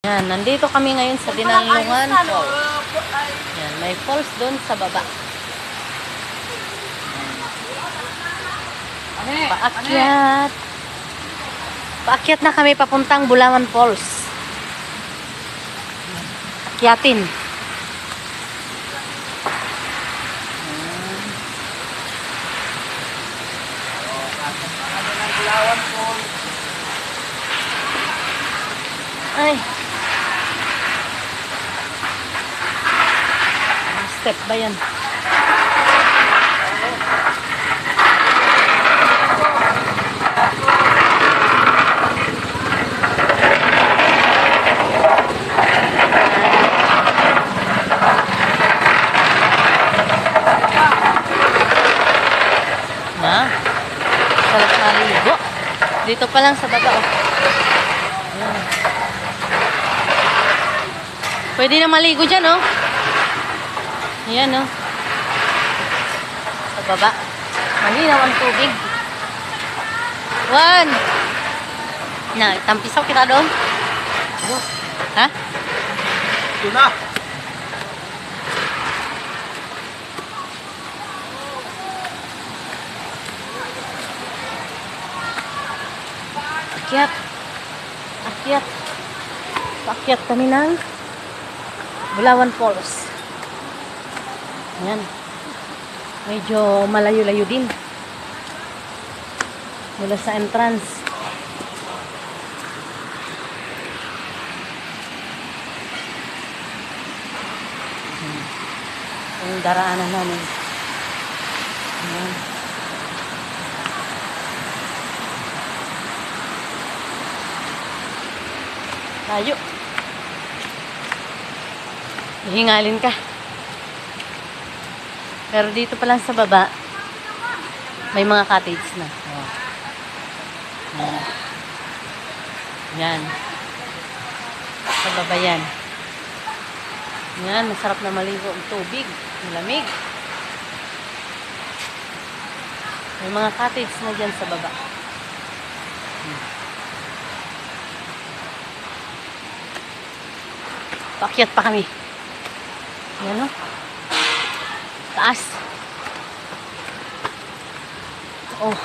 Yan, nandito kami ngayon sa Dinanglungan Falls. Yan, may falls doon sa baba. Paakyat. Paakyat na kami papuntang Bulangan Falls. Akyatin. Ay. Step ba yan? Na? Sarap na ligo. Dito pa lang sa baba, oh. Ayan. Pwede na maligo dyan, oh. Ayan, oh. Sa baba. Malinaw ang tubig. Juan! Na, tampisaw kita doon. Ha? Ito na. Akyat. Akyat. Paakyat kami ng Bulangan Falls. Ayan. Medyo malayo-layo din. Mula sa entrance. Yung daraanan namin. Ayan. Layo. Hihingalin ka. Pero dito pa lang sa baba, may mga cottage na. Oh. Ayan. Yan. Sa baba yan. Yan, masarap na maligo ang tubig. Malamig. May mga cottage na dyan sa baba. Paakyat pa kami. Yan, o. Taas. Oh.